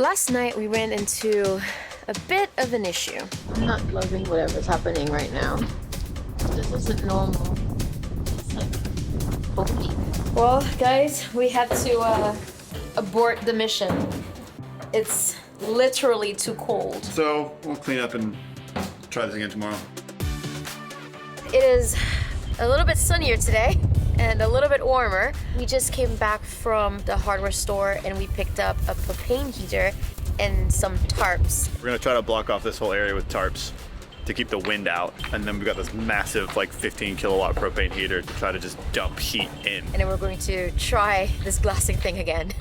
Last night we ran into a bit of an issue. I'm not loving whatever's happening right now. This isn't normal. It's like holy. Well, guys, we had to abort the mission. It's literally too cold. So we'll clean up and try this again tomorrow. It is a little bit sunnier today and a little bit warmer. We just came back from the hardware store and we picked up a propane heater and some tarps. We're gonna try to block off this whole area with tarps to keep the wind out. And then we've got this massive like 15 kilowatt propane heater to try to just dump heat in. And then we're going to try this glassing thing again.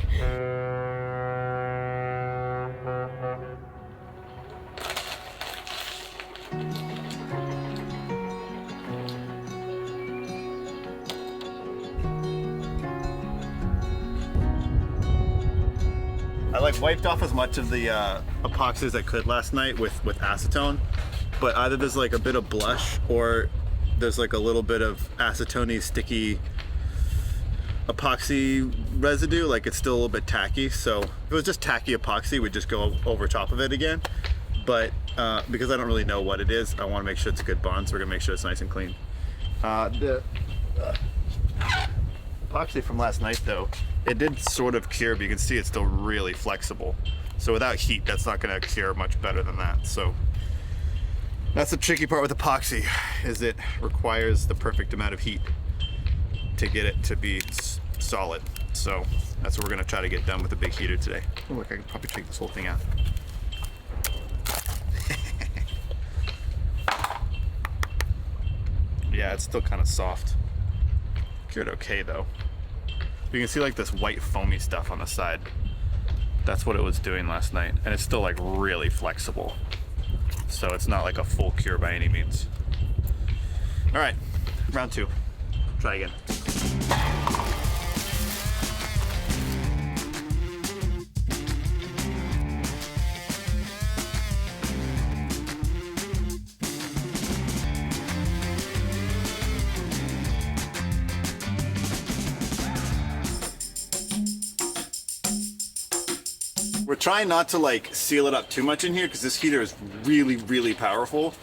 I like wiped off as much of the epoxy as I could last night with acetone, but either there's like a bit of blush or there's like a little bit of acetone-y sticky epoxy residue, like it's still a little bit tacky. So if it was just tacky epoxy, we'd just go over top of it again. But because I don't really know what it is, I want to make sure it's a good bond, so we're gonna make sure it's nice and clean. The epoxy from last night though, it did sort of cure, but you can see it's still really flexible. So without heat, that's not gonna cure much better than that. So that's the tricky part with epoxy, is it requires the perfect amount of heat to get it to be solid. So that's what we're gonna try to get done with the big heater today. Oh, look, I can probably take this whole thing out. Yeah, it's still kind of soft. Cured okay though. You can see like this white foamy stuff on the side. That's what it was doing last night. And it's still like really flexible. So it's not like a full cure by any means. All right, round two. Try again. We're trying not to like seal it up too much in here because this heater is really, really powerful.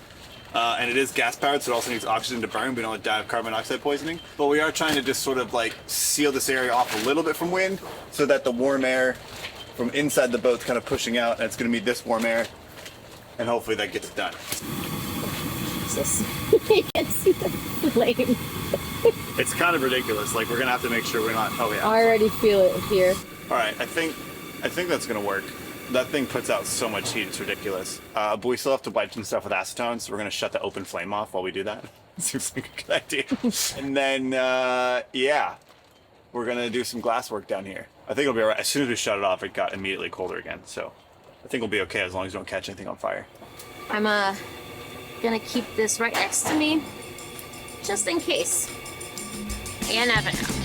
And it is gas powered, so it also needs oxygen to burn. We don't want to die of carbon dioxide poisoning. But we are trying to just sort of like seal this area off a little bit from wind so that the warm air from inside the boat's kind of pushing out, and it's going to meet this warm air. And hopefully that gets it done. Jesus. You can see the flame. It's kind of ridiculous. Like we're going to have to make sure we're not, oh yeah. I already feel it here. All right, I think that's gonna work. That thing puts out so much heat, it's ridiculous. But we still have to wipe some stuff with acetone, so we're gonna shut the open flame off while we do that. Seems like a good idea. And then, yeah, we're gonna do some glass work down here. I think it'll be all right. As soon as we shut it off, it got immediately colder again. So I think we'll be okay as long as we don't catch anything on fire. I'm gonna keep this right next to me, just in case. You never know.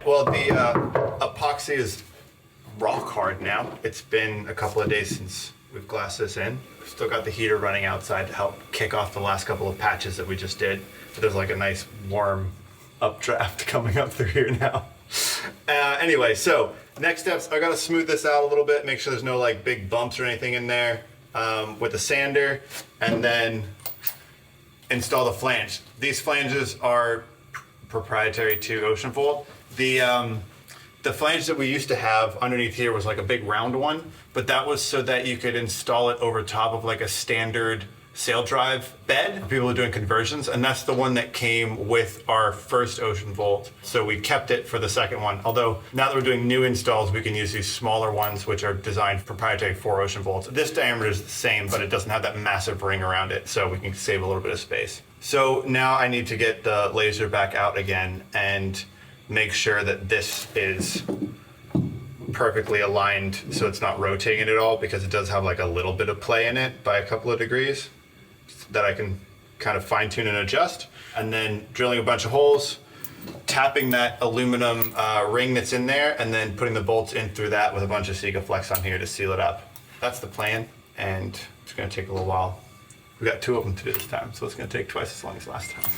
Well, the epoxy is rock hard now. It's been a couple of days since we've glassed this in. We've still got the heater running outside to help kick off the last couple of patches that we just did. But there's like a nice warm updraft coming up through here now. Anyway, so next steps, I gotta smooth this out a little bit, make sure there's no like big bumps or anything in there with the sander, and then install the flange. These flanges are proprietary to Ocean Volt. The flange that we used to have underneath here was like a big round one, but that was so that you could install it over top of like a standard sail drive bed for people who are doing conversions, and that's the one that came with our first Ocean Volt. So we kept it for the second one. Although now that we're doing new installs, we can use these smaller ones, which are designed proprietary for Ocean Volts. This diameter is the same, but it doesn't have that massive ring around it, so we can save a little bit of space. So now I need to get the laser back out again and make sure that this is perfectly aligned so it's not rotating at all, because it does have like a little bit of play in it by a couple of degrees that I can kind of fine tune and adjust. And then drilling a bunch of holes, tapping that aluminum ring that's in there, and then putting the bolts in through that with a bunch of Sikaflex on here to seal it up. That's the plan, and it's gonna take a little while. We got 2 of them to do this time, so it's gonna take twice as long as last time.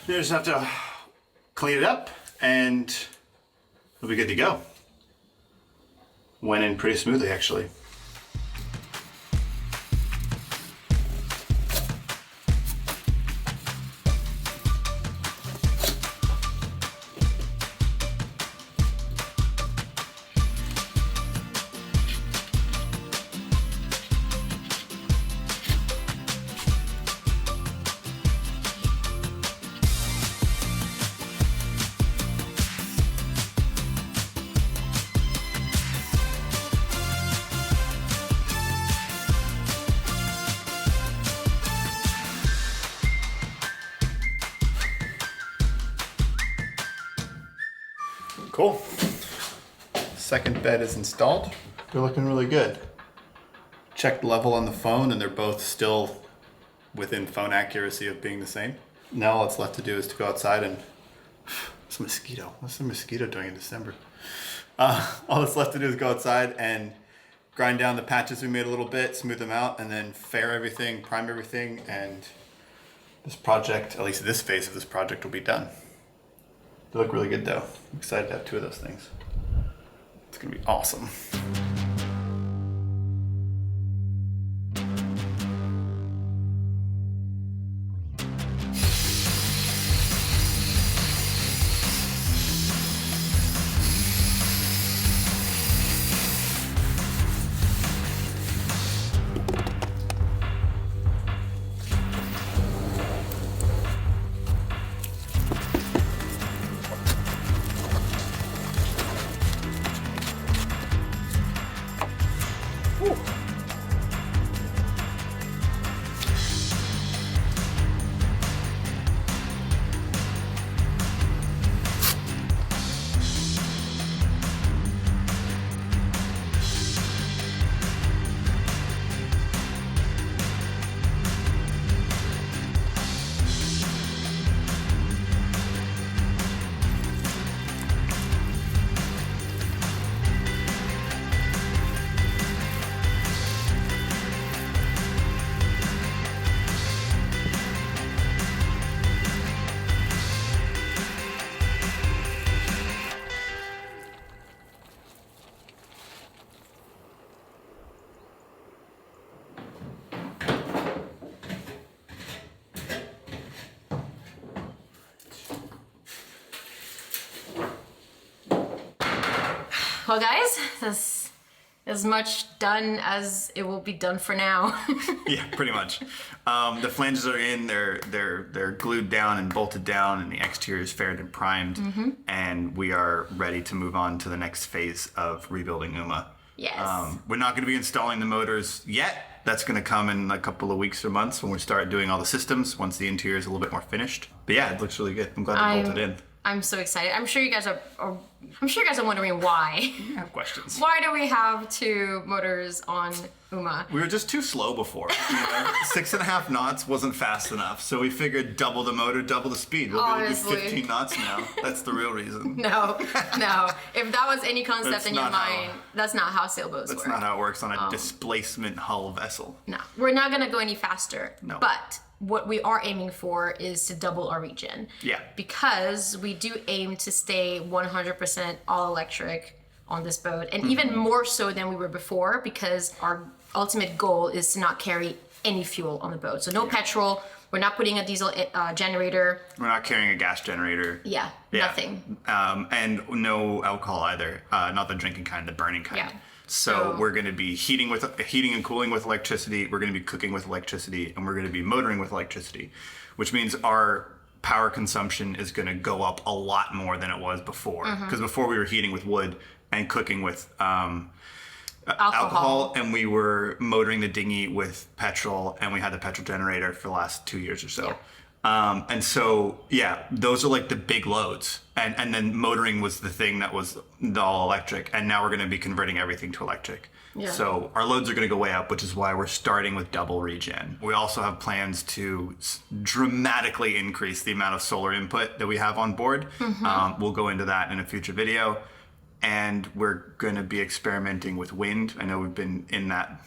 You just have to clean it up and we'll be good to go. Went in pretty smoothly, actually. Cool. Second bed is installed. They're looking really good. Checked level on the phone and they're both still within phone accuracy of being the same. Now all that's left to do is to go outside and it's a mosquito. What's the mosquito doing in December? All that's left to do is go outside and grind down the patches we made a little bit, smooth them out, and then fair everything, prime everything, and this project, at least this phase of this project, will be done. They look really good though. I'm excited to have 2 of those things. It's gonna be awesome. Well, guys, that's as much done as it will be done for now. Yeah, pretty much. The flanges are in, they're glued down and bolted down, and the exterior is faired and primed, and we are ready to move on to the next phase of rebuilding UMA. Yes. We're not going to be installing the motors yet. That's going to come in a couple of weeks or months when we start doing all the systems, once the interior is a little bit more finished. But yeah, it looks really good. I'm glad they bolted in. I'm so excited. I'm sure you guys are wondering why. I have questions. Why do we have 2 motors on UMA? We were just too slow before. 6.5 knots wasn't fast enough, so we figured double the motor, double the speed. We'll be able to do 15 knots now. That's the real reason. No. If that was any concept in your mind, that's not how sailboats work. That's not how it works on a displacement hull vessel. No, we're not gonna go any faster. No. But what we are aiming for is to double our regen. Yeah. Because we do aim to stay 100% all electric on this boat, and even more so than we were before, because our ultimate goal is to not carry any fuel on the boat. So no petrol. We're not putting a diesel generator. We're not carrying a gas generator. Yeah, nothing. And no alcohol either. Not the drinking kind, the burning kind. Yeah. So we're going to be heating and cooling with electricity. We're going to be cooking with electricity, and we're going to be motoring with electricity, which means our power consumption is going to go up a lot more than it was before. Because before we were heating with wood and cooking with alcohol, and we were motoring the dinghy with petrol, and we had the petrol generator for the last 2 years or so. Yeah. And so, yeah, those are like the big loads. And then motoring was the thing that was the all electric. And now we're going to be converting everything to electric. Yeah. So our loads are going to go way up, which is why we're starting with double regen. We also have plans to dramatically increase the amount of solar input that we have on board. We'll go into that in a future video. And we're going to be experimenting with wind. I know we've been in that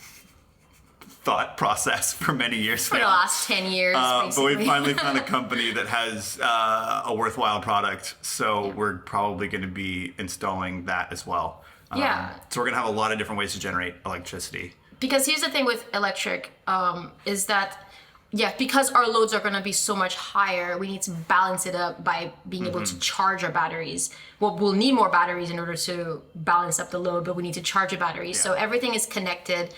thought process for many years For the last 10 years, but we basically. finally found a company that has a worthwhile product, so we're probably going to be installing that as well. Yeah. So we're going to have a lot of different ways to generate electricity. Because here's the thing with electric, is that, because our loads are going to be so much higher, we need to balance it up by being able to charge our batteries. Well, we'll need more batteries in order to balance up the load, but we need to charge the batteries. So everything is connected.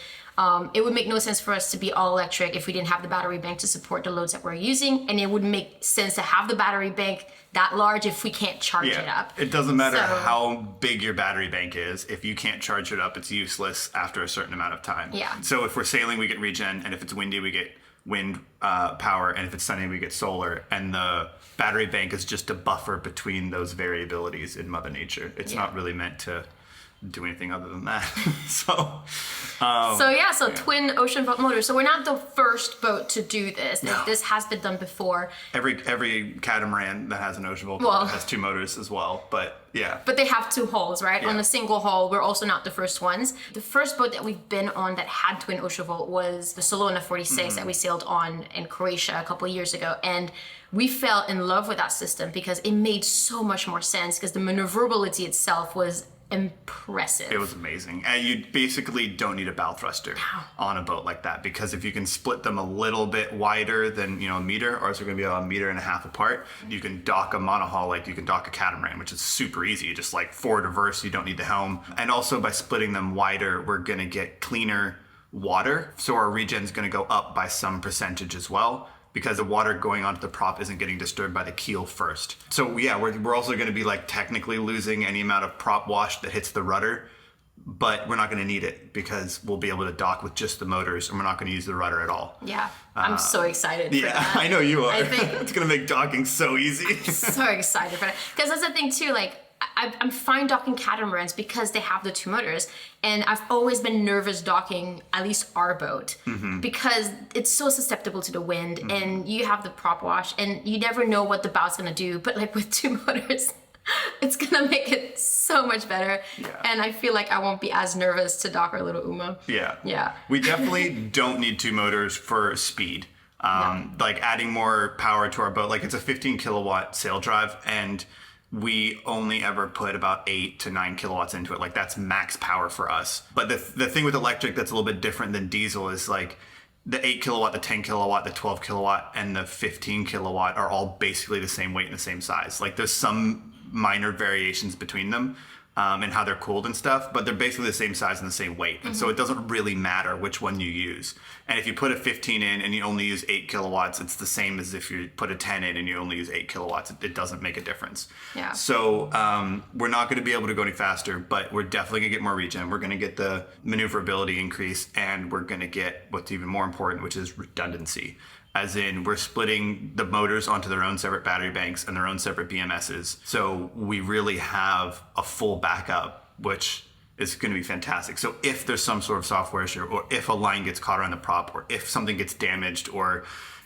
It would make no sense for us to be all electric if we didn't have the battery bank to support the loads that we're using, and it wouldn't make sense to have the battery bank that large if we can't charge it up. It doesn't matter how big your battery bank is. If you can't charge it up, it's useless after a certain amount of time. Yeah. So if we're sailing, we get regen, and if it's windy, we get wind power, and if it's sunny, we get solar. And the battery bank is just a buffer between those variabilities in Mother Nature. It's not really meant to do anything other than that. So twin ocean boat motors. So we're not the first boat to do this. No. This has been done before. Every catamaran that has an ocean boat has 2 motors as well. But yeah. But they have 2 hulls, right? Yeah. On a single hull, we're also not the first ones. The first boat that we've been on that had twin ocean boat was the Solona 46 that we sailed on in Croatia a couple of years ago. And we fell in love with that system because it made so much more sense, because the maneuverability itself was impressive. It was amazing. And you basically don't need a bow thruster on a boat like that, because if you can split them a little bit wider than, a meter, ours are going to be about 1.5 meters apart, you can dock a monohull like you can dock a catamaran, which is super easy. Just like forward reverse, you don't need the helm. And also by splitting them wider, we're going to get cleaner water. So our regen's going to go up by some percentage as well, because the water going onto the prop isn't getting disturbed by the keel first. So yeah, we're also going to be like technically losing any amount of prop wash that hits the rudder, but we're not going to need it because we'll be able to dock with just the motors, and we're not going to use the rudder at all. Yeah, I'm so excited for that. I know you are. I think it's going to make docking so easy. So excited for that. Because that's the thing too, like, I'm fine docking catamarans because they have the 2 motors, and I've always been nervous docking at least our boat because it's so susceptible to the wind, and you have the prop wash, and you never know what the bow's gonna do. But like with 2 motors, it's gonna make it so much better, and I feel like I won't be as nervous to dock our little Uma. Yeah. We definitely don't need 2 motors for speed. Like adding more power to our boat, like it's a 15 kilowatt sail drive, and we only ever put about 8 to 9 kilowatts into it. Like that's max power for us. But the thing with electric that's a little bit different than diesel is like the 8 kilowatt, the 10 kilowatt, the 12 kilowatt, and the 15 kilowatt are all basically the same weight and the same size. Like there's some minor variations between them. and how they're cooled and stuff, but they're basically the same size and the same weight. And so it doesn't really matter which one you use. And if you put a 15 in and you only use 8 kilowatts, it's the same as if you put a 10 in and you only use 8 kilowatts. It doesn't make a difference. Yeah. So we're not going to be able to go any faster, but we're definitely going to get more regen. We're going to get the maneuverability increase, and we're going to get what's even more important, which is redundancy. As in, we're splitting the motors onto their own separate battery banks and their own separate BMSs. So we really have a full backup, which is going to be fantastic. So if there's some sort of software issue, or if a line gets caught around the prop, or if something gets damaged, or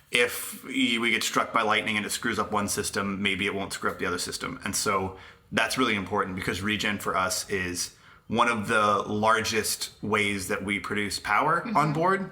if we get struck by lightning and it screws up one system, maybe it won't screw up the other system. And so that's really important, because regen for us is one of the largest ways that we produce power on board.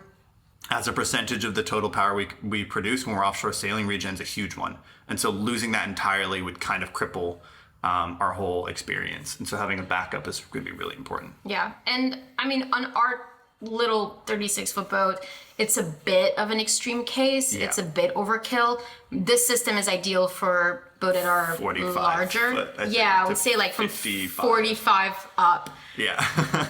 As a percentage of the total power we produce when we're offshore sailing, regen's a huge one. And so losing that entirely would kind of cripple our whole experience. And so having a backup is going to be really important. Yeah. And I mean, on our little 36-foot boat, it's a bit of an extreme case. Yeah. It's a bit overkill. This system is ideal for boat that are 45 larger. foot, I think, I would to say like from 55. 45 up. Yeah.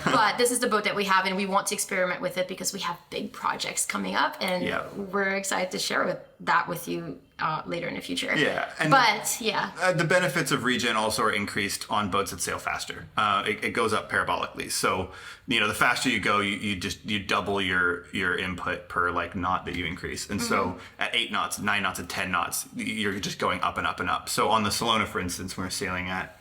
But this is the boat that we have, and we want to experiment with it because we have big projects coming up, and Yeah. we're excited to share that with you later in the future. Yeah. And the benefits of regen also are increased on boats that sail faster. It goes up parabolically. So, the faster you go, you double your input per like knot that you increase. And so at 8 knots, 9 knots, and 10 knots, you're just going up and up and up. So on the Salona, for instance, when we're sailing at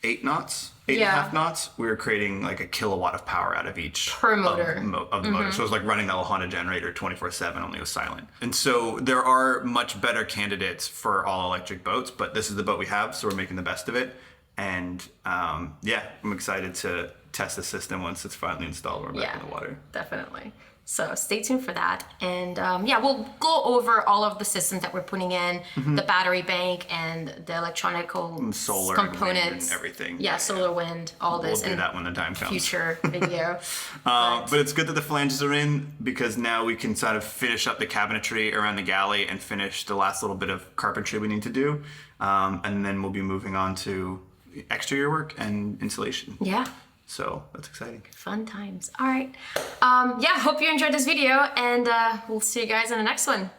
8 knots, 8.5 knots, we were creating like a kilowatt of power out of each per motor of the motor. So it was like running the Honda generator 24/7, only it was silent. And so there are much better candidates for all electric boats, but this is the boat we have, so we're making the best of it. And I'm excited to test the system once it's finally installed and we're back in the water. Definitely. So stay tuned for that. And we'll go over all of the systems that we're putting in, the battery bank and the electronical and solar components. And everything. Yeah, solar, wind, all this. We'll do that when the time comes. Future video. But it's good that the flanges are in, because now we can sort of finish up the cabinetry around the galley and finish the last little bit of carpentry we need to do. And then we'll be moving on to exterior work and insulation. Yeah. So that's exciting. Fun times. All right. Hope you enjoyed this video, and we'll see you guys in the next one.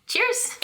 Cheers.